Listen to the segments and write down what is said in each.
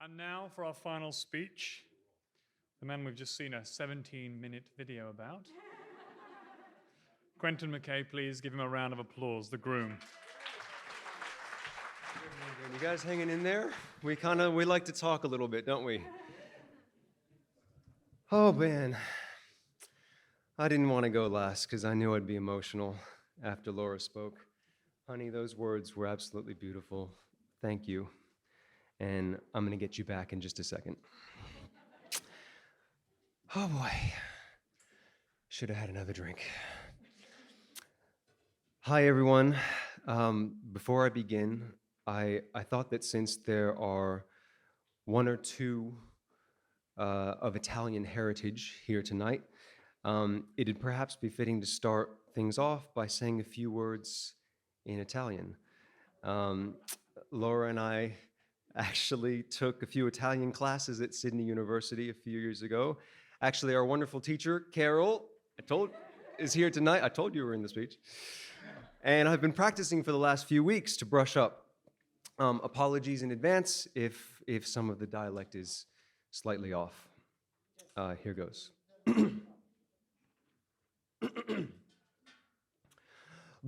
And now for our final speech, the man we've just seen a 17-minute video about. Quentin McKay, please give him a round of applause, the groom. You guys hanging in there? We like to talk a little bit, don't we? Oh man, I didn't want to go last because I knew I'd be emotional after Laura spoke. Honey, those words were absolutely beautiful. Thank you. And I'm going to get you back in just a second. Oh boy, should have had another drink. Hi everyone. Before I begin, I thought that since there are one or two of Italian heritage here tonight, it'd perhaps be fitting to start things off by saying a few words in Italian. Laura and I actually took a few Italian classes at Sydney University a few years ago. Actually, our wonderful teacher, Carol, is here tonight. I told you we were in the speech. And I've been practicing for the last few weeks to brush up. Apologies in advance if some of the dialect is slightly off. Here goes.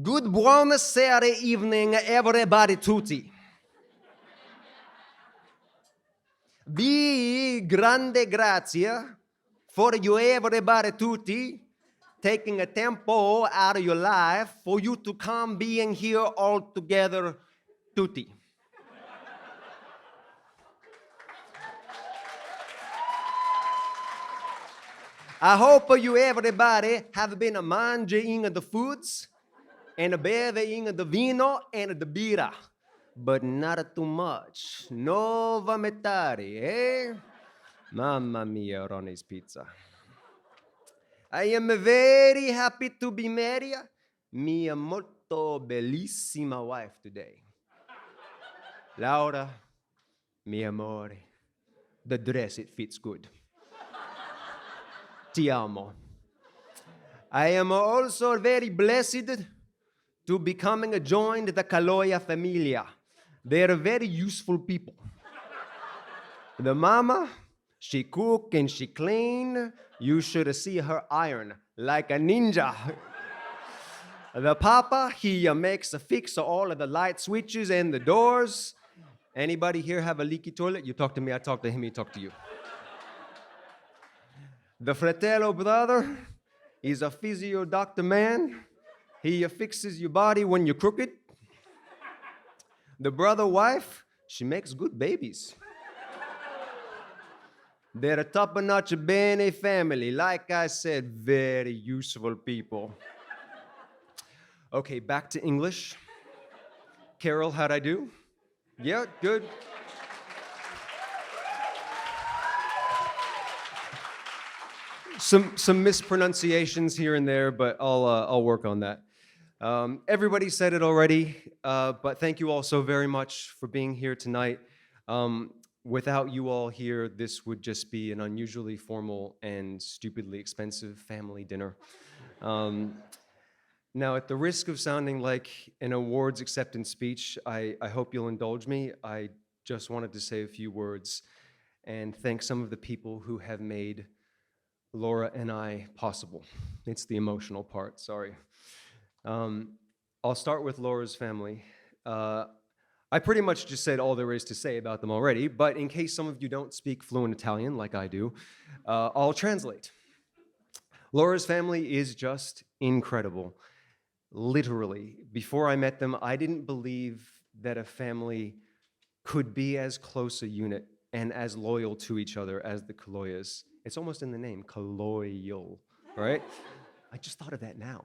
Good buonasera evening, everybody tutti. Vi grande grazie for you everybody tutti taking a tempo out of your life for you to come being here all together tutti. I hope you everybody have been mangiing the foods and beving the vino and the birra. But not too much. No vomitare, eh? Mamma mia, Ronnie's Pizza. I am very happy to be married. Mia molto bellissima wife today. Laura, mio amore, the dress, it fits good. Ti amo. I am also very blessed to becoming joined the Caloia familia. They're very useful people. The mama, she cook and she clean. You should see her iron like a ninja. The papa, he makes a fix all of the light switches and the doors. Anybody here have a leaky toilet? You talk to me, I talk to him, he talk to you. The fratello brother, he's a physio doctor man. He fixes your body when you're crooked. The brother wife, she makes good babies. They're a top-notch bene family. Like I said, very useful people. Okay, back to English. Carol, how'd I do? Yeah, good. Some mispronunciations here and there, but I'll work on that. Everybody said it already, but thank you all so very much for being here tonight. Without you all here, this would just be an unusually formal and stupidly expensive family dinner. Now, at the risk of sounding like an awards acceptance speech, I hope you'll indulge me. I just wanted to say a few words and thank some of the people who have made Laura and I possible. It's the emotional part, sorry. I'll start with Laura's family. I pretty much just said all there is to say about them already, but in case some of you don't speak fluent Italian like I do, I'll translate. Laura's family is just incredible. Literally, before I met them, I didn't believe that a family could be as close a unit and as loyal to each other as the Caloias. It's almost in the name, colloidal, right? I just thought of that now.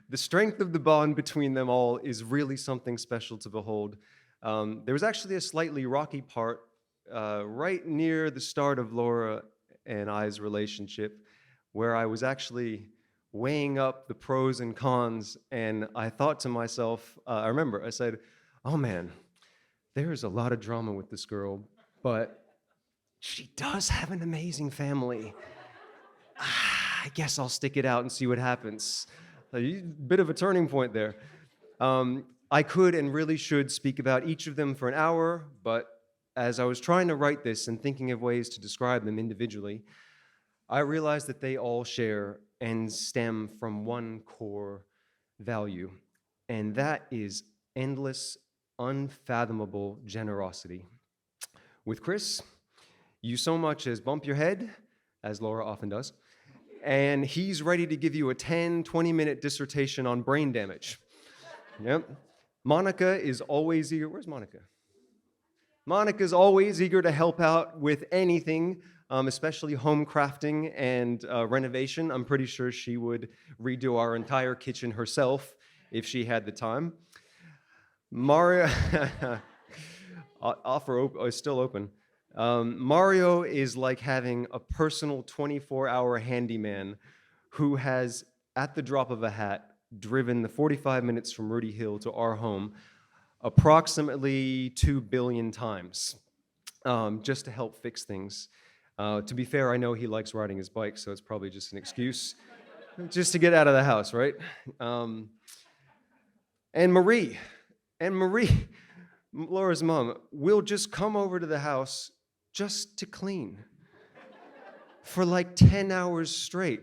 The strength of the bond between them all is really something special to behold. There was actually a slightly rocky part right near the start of Laura and I's relationship where I was actually weighing up the pros and cons, and I thought to myself, I remember, I said, oh man, there's a lot of drama with this girl, but she does have an amazing family. I guess I'll stick it out and see what happens. A bit of a turning point there. I could and really should speak about each of them for an hour, but as I was trying to write this and thinking of ways to describe them individually, I realized that they all share and stem from one core value, and that is endless, unfathomable generosity. With Chris, you so much as bump your head, as Laura often does, and he's ready to give you a 10, 20-minute dissertation on brain damage. Yep. Monica is always eager. Where's Monica? Monica's always eager to help out with anything, especially home crafting and renovation. I'm pretty sure she would redo our entire kitchen herself if she had the time. Mario, offer is still open. Mario is like having a personal 24-hour handyman who has, at the drop of a hat, driven the 45 minutes from Rudy Hill to our home approximately 2 billion times, just to help fix things. To be fair, I know he likes riding his bike, so it's probably just an excuse just to get out of the house, right? And Marie, Laura's mom, will just come over to the house just to clean for like 10 hours straight.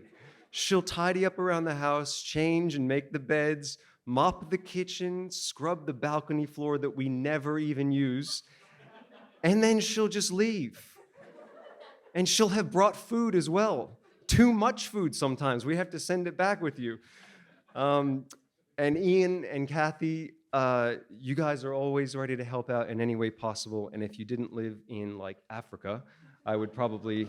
She'll tidy up around the house, change and make the beds, mop the kitchen, scrub the balcony floor that we never even use, and then she'll just leave. And she'll have brought food as well. Too much food sometimes. We have to send it back with you. And Ian and Kathy, you guys are always ready to help out in any way possible. And if you didn't live in like Africa, I would probably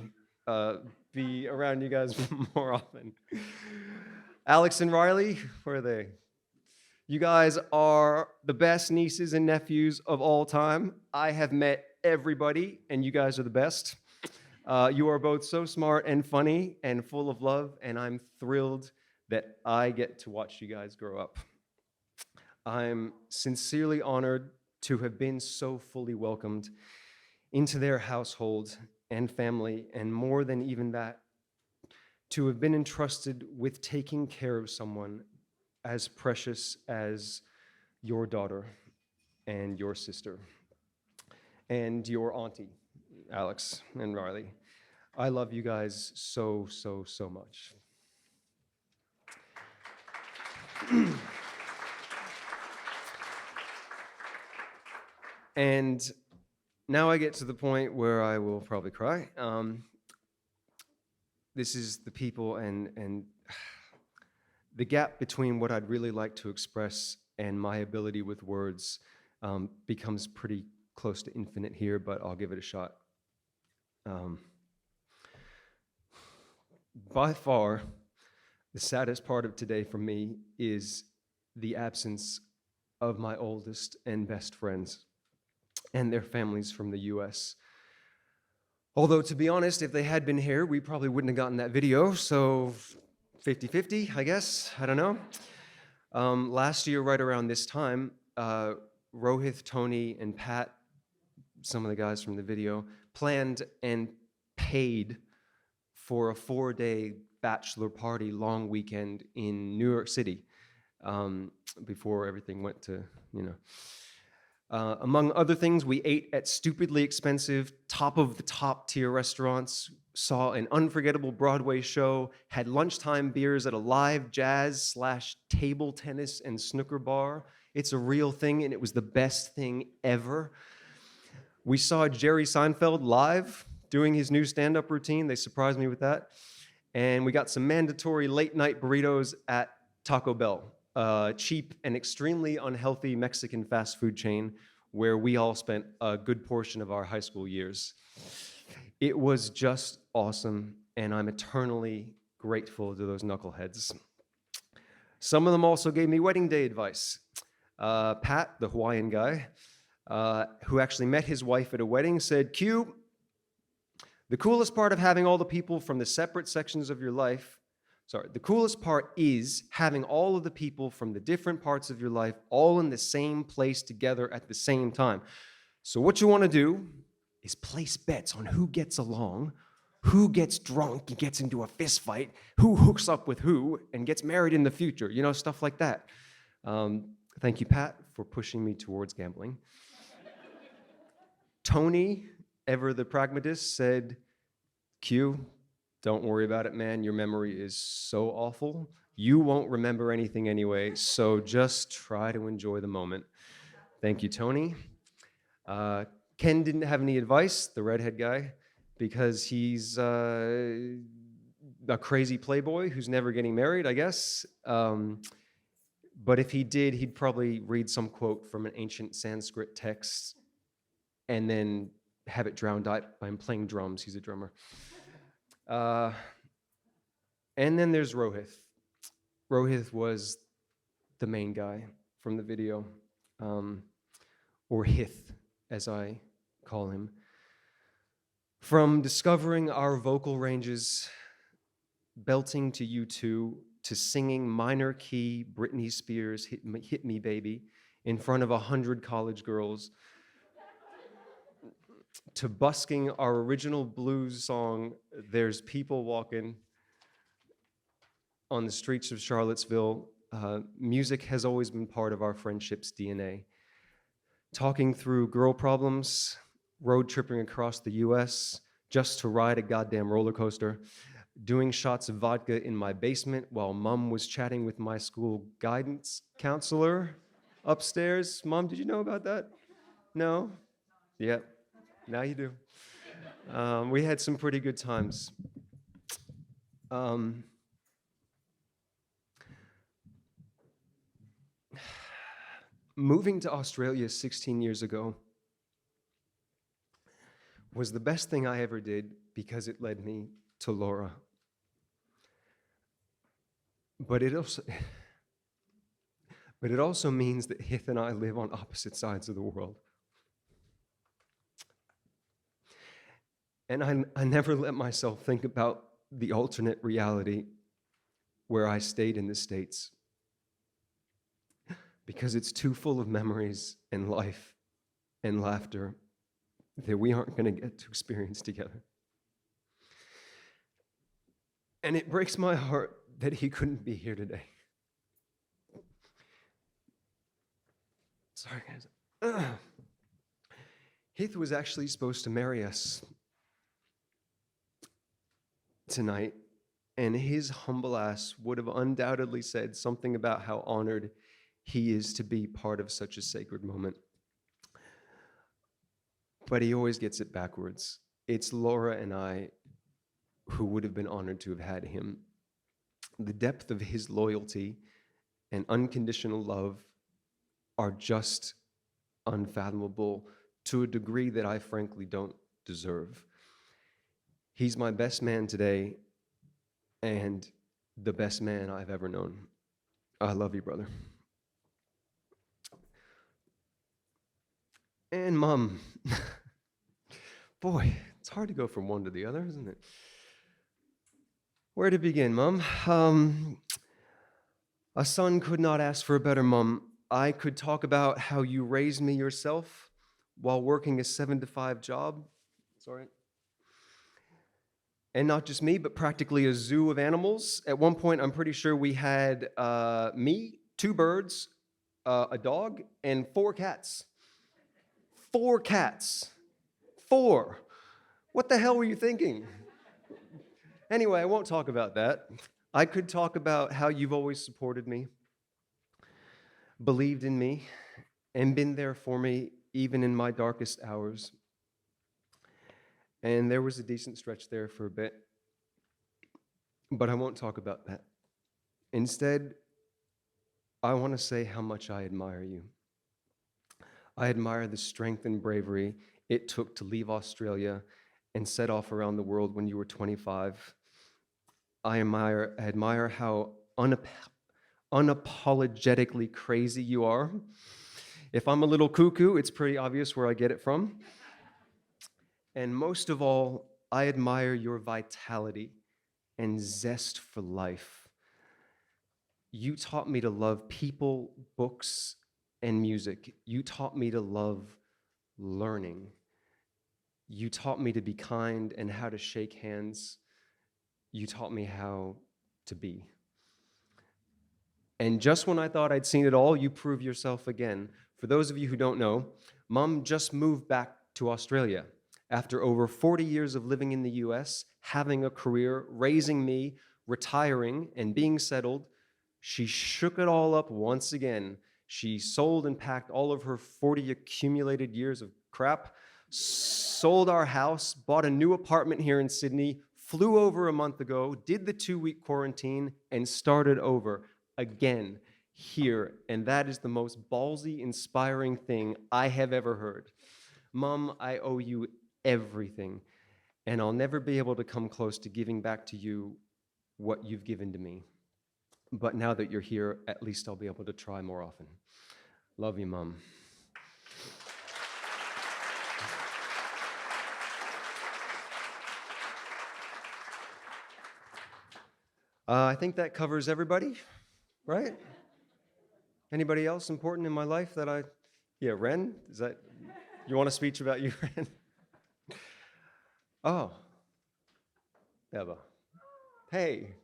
be around you guys more often. Alex and Riley, where are they? You guys are the best nieces and nephews of all time. I have met everybody, and you guys are the best. You are both so smart and funny and full of love, and I'm thrilled that I get to watch you guys grow up. I'm sincerely honored to have been so fully welcomed into their household and family, and more than even that, to have been entrusted with taking care of someone as precious as your daughter and your sister and your auntie, Alex and Riley. I love you guys so, so, so much. And now I get to the point where I will probably cry. This is the people and the gap between what I'd really like to express and my ability with words becomes pretty close to infinite here, but I'll give it a shot. By far, the saddest part of today for me is the absence of my oldest and best friends and their families from the US. Although, to be honest, if they had been here, we probably wouldn't have gotten that video, so 50-50, I guess. I don't know. Last year, right around this time, Rohith, Tony, and Pat, some of the guys from the video, planned and paid for a 4-day bachelor party long weekend in New York City before everything went to, among other things, we ate at stupidly expensive, top-of-the-top tier restaurants, saw an unforgettable Broadway show, had lunchtime beers at a live jazz/table tennis and snooker bar. It's a real thing, and it was the best thing ever. We saw Jerry Seinfeld live doing his new stand-up routine. They surprised me with that. And we got some mandatory late-night burritos at Taco Bell, a cheap and extremely unhealthy Mexican fast food chain where we all spent a good portion of our high school years. It was just awesome, and I'm eternally grateful to those knuckleheads. Some of them also gave me wedding day advice. Pat, the Hawaiian guy, who actually met his wife at a wedding, said, Q, the coolest part of having all the people from the separate sections of your life, the coolest part is having all of the people from the different parts of your life all in the same place together at the same time. So what you want to do is place bets on who gets along, who gets drunk and gets into a fist fight, who hooks up with who and gets married in the future, stuff like that. Thank you, Pat, for pushing me towards gambling. Tony, ever the pragmatist, said, Q, don't worry about it, man. Your memory is so awful. You won't remember anything anyway, so just try to enjoy the moment. Thank you, Tony. Ken didn't have any advice, the redhead guy, because he's a crazy playboy who's never getting married, I guess. But if he did, he'd probably read some quote from an ancient Sanskrit text and then have it drowned out by him playing drums. He's a drummer. And then there's Rohith. Rohith was the main guy from the video, or Hith, as I call him. From discovering our vocal ranges, belting to U2, to singing minor key Britney Spears Hit Me Baby in front of 100 college girls, to busking our original blues song, There's People Walking on the Streets of Charlottesville, music has always been part of our friendship's DNA. Talking through girl problems, road tripping across the US just to ride a goddamn roller coaster, doing shots of vodka in my basement while Mom was chatting with my school guidance counselor upstairs. Mom, did you know about that? No? Yep, now you do. We had some pretty good times. Moving to Australia 16 years ago was the best thing I ever did because it led me to Laura. But it also means that Hith and I live on opposite sides of the world. And I never let myself think about the alternate reality where I stayed in the States, because it's too full of memories and life and laughter that we aren't going to get to experience together. And it breaks my heart that he couldn't be here today. Sorry, guys. Hith was actually supposed to marry us tonight, and his humble ass would have undoubtedly said something about how honored he is to be part of such a sacred moment. But he always gets it backwards. It's Laura and I who would have been honored to have had him. The depth of his loyalty and unconditional love are just unfathomable to a degree that I frankly don't deserve. He's my best man today and the best man I've ever known. I love you, brother. And Mom. Boy, it's hard to go from one to the other, isn't it? Where to begin, Mom? A son could not ask for a better mom. I could talk about how you raised me yourself while working a 7-to-5 job. Sorry. And not just me, but practically a zoo of animals. At one point, I'm pretty sure we had me, 2 birds, a dog, and 4 cats. 4 cats. 4. What the hell were you thinking? Anyway, I won't talk about that. I could talk about how you've always supported me, believed in me, and been there for me even in my darkest hours. And there was a decent stretch there for a bit, but I won't talk about that. Instead, I want to say how much I admire you. I admire the strength and bravery it took to leave Australia and set off around the world when you were 25. I admire how unapologetically crazy you are. If I'm a little cuckoo, it's pretty obvious where I get it from. And most of all, I admire your vitality and zest for life. You taught me to love people, books, and music. You taught me to love learning. You taught me to be kind and how to shake hands. You taught me how to be. And just when I thought I'd seen it all, you prove yourself again. For those of you who don't know, Mom just moved back to Australia. After over 40 years of living in the US, having a career, raising me, retiring, and being settled, she shook it all up once again. She sold and packed all of her 40 accumulated years of crap, sold our house, bought a new apartment here in Sydney, flew over a month ago, did the 2-week quarantine, and started over again here. And that is the most ballsy, inspiring thing I have ever heard. Mom, I owe you everything, and I'll never be able to come close to giving back to you what you've given to me. But now that you're here, at least I'll be able to try more often. Love you, Mom. I think that covers everybody, right? Anybody else important in my life that yeah, Ren? Is that, you want a speech about you, Ren? Oh, Eva. Hey.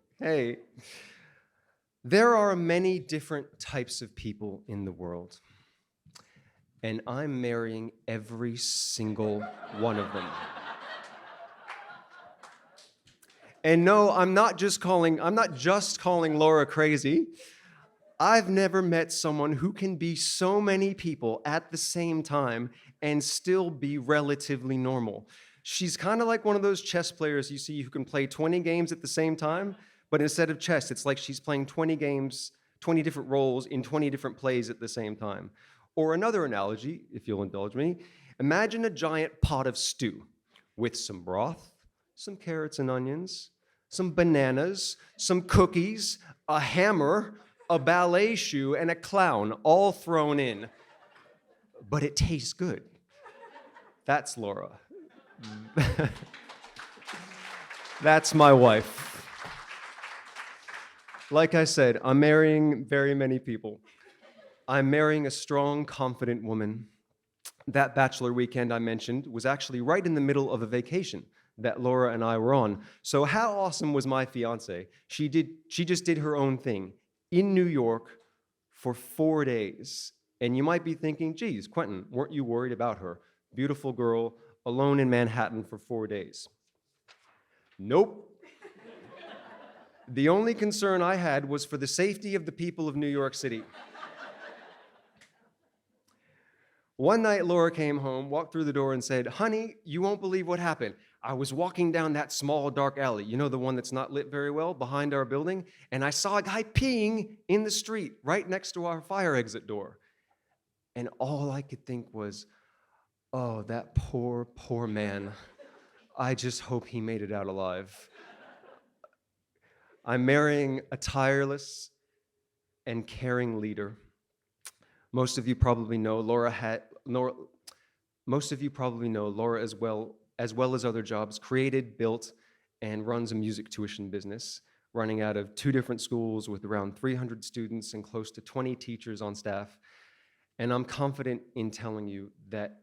There are many different types of people in the world, and I'm marrying every single one of them. And no, I'm not just calling Laura crazy. I've never met someone who can be so many people at the same time and still be relatively normal. She's kind of like one of those chess players you see who can play 20 games at the same time, but instead of chess, it's like she's playing 20 games, 20 different roles in 20 different plays at the same time. Or another analogy, if you'll indulge me, imagine a giant pot of stew with some broth, some carrots and onions, some bananas, some cookies, a hammer, a ballet shoe, and a clown all thrown in. But it tastes good. That's Laura. That's my wife. Like I said, I'm marrying very many people. I'm marrying a strong, confident woman. That bachelor weekend I mentioned was actually right in the middle of a vacation that Laura and I were on. So how awesome was my fiance? She just did her own thing in New York for 4 days. And you might be thinking, geez, Quentin, weren't you worried about her? Beautiful girl, alone in Manhattan for 4 days. Nope. The only concern I had was for the safety of the people of New York City. One night, Laura came home, walked through the door, and said, honey, you won't believe what happened. I was walking down that small, dark alley, you know, the one that's not lit very well, behind our building, and I saw a guy peeing in the street right next to our fire exit door. And all I could think was, oh, that poor, poor man. I just hope he made it out alive. I'm marrying a tireless and caring leader. Most of you probably know Laura, as well as other jobs, created, built, and runs a music tuition business, running out of 2 different schools with around 300 students and close to 20 teachers on staff. And I'm confident in telling you that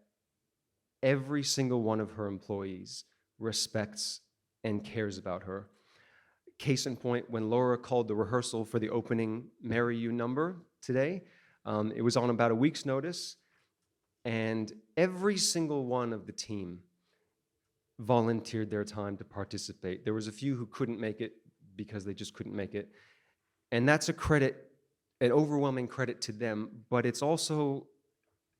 every single one of her employees respects and cares about her. Case in point, when Laura called the rehearsal for the opening Marry You number today, it was on about a week's notice, and every single one of the team volunteered their time to participate. There was a few who couldn't make it because they just couldn't make it, and that's a credit, an overwhelming credit to them, but it's also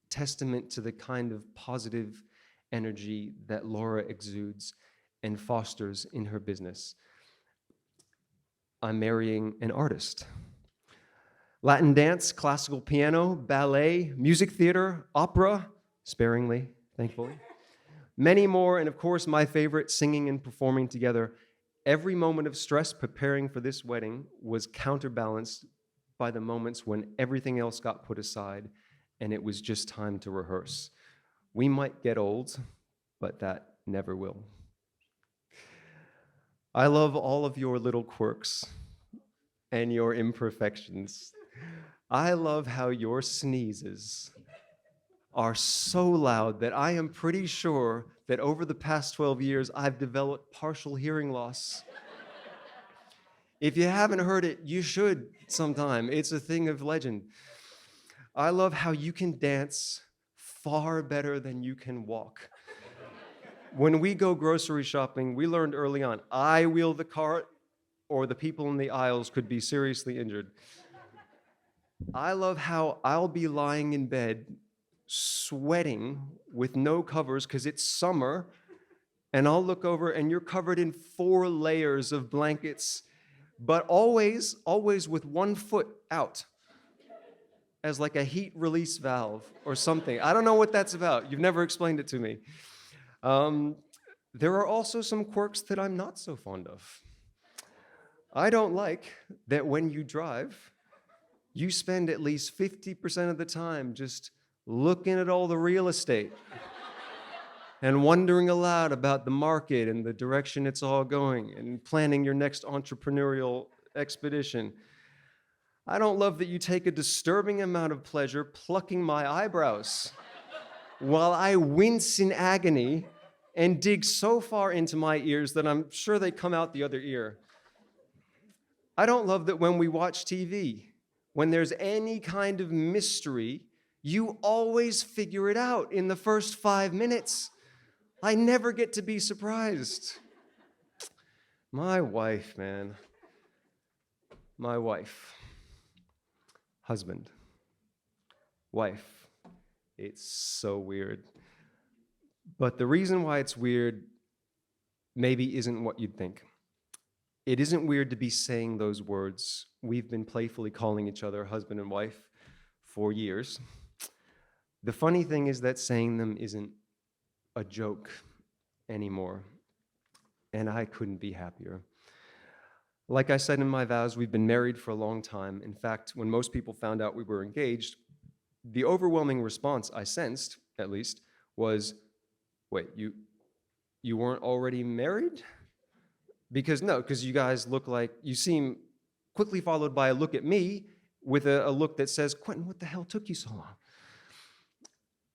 testament to the kind of positive energy that Laura exudes and fosters in her business. I'm marrying an artist. Latin dance, classical piano, ballet, music theater, opera, sparingly, thankfully. Many more, and of course, my favorite, singing and performing together. Every moment of stress preparing for this wedding was counterbalanced by the moments when everything else got put aside and it was just time to rehearse. We might get old, but that never will. I love all of your little quirks and your imperfections. I love how your sneezes are so loud that I am pretty sure that over the past 12 years, I've developed partial hearing loss. If you haven't heard it, you should sometime. It's a thing of legend. I love how you can dance far better than you can walk. When we go grocery shopping, we learned early on, I wheel the cart or the people in the aisles could be seriously injured. I love how I'll be lying in bed, sweating with no covers because it's summer, and I'll look over and you're covered in 4 layers of blankets, but always with one foot out as like a heat release valve or something. I don't know what that's about. You've never explained it to me. There are also some quirks that I'm not so fond of. I don't like that when you drive, you spend at least 50% of the time just looking at all the real estate and wondering aloud about the market and the direction it's all going and planning your next entrepreneurial expedition. I don't love that you take a disturbing amount of pleasure plucking my eyebrows while I wince in agony and dig so far into my ears that I'm sure they come out the other ear. I don't love that when we watch TV, when there's any kind of mystery, you always figure it out in the first 5 minutes. I never get to be surprised. My wife, man. My wife. Husband. Wife. It's so weird. But the reason why it's weird maybe isn't what you'd think. It isn't weird to be saying those words. We've been playfully calling each other husband and wife for years. The funny thing is that saying them isn't a joke anymore, and I couldn't be happier. Like I said in my vows, we've been married for a long time. In fact, when most people found out we were engaged, the overwhelming response I sensed, at least, was, wait, you weren't already married? Because you guys look like, you seem, quickly followed by a look at me with a look that says, Quentin, what the hell took you so long?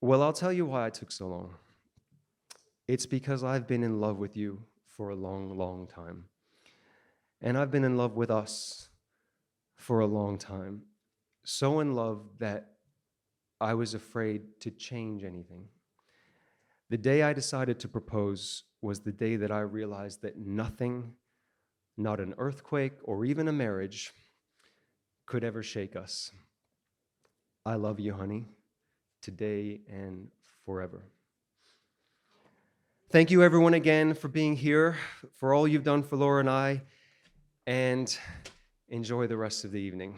Well, I'll tell you why it took so long. It's because I've been in love with you for a long, long time. And I've been in love with us for a long time. So in love that I was afraid to change anything. The day I decided to propose was the day that I realized that nothing, not an earthquake or even a marriage, could ever shake us. I love you, honey, today and forever. Thank you, everyone, again, for being here, for all you've done for Laura and I, and enjoy the rest of the evening.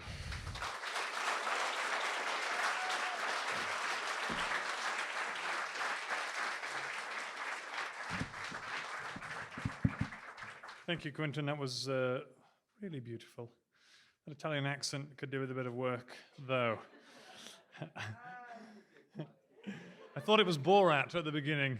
Thank you, Quentin. That was really beautiful. That Italian accent could do with a bit of work, though. I thought it was Borat at the beginning.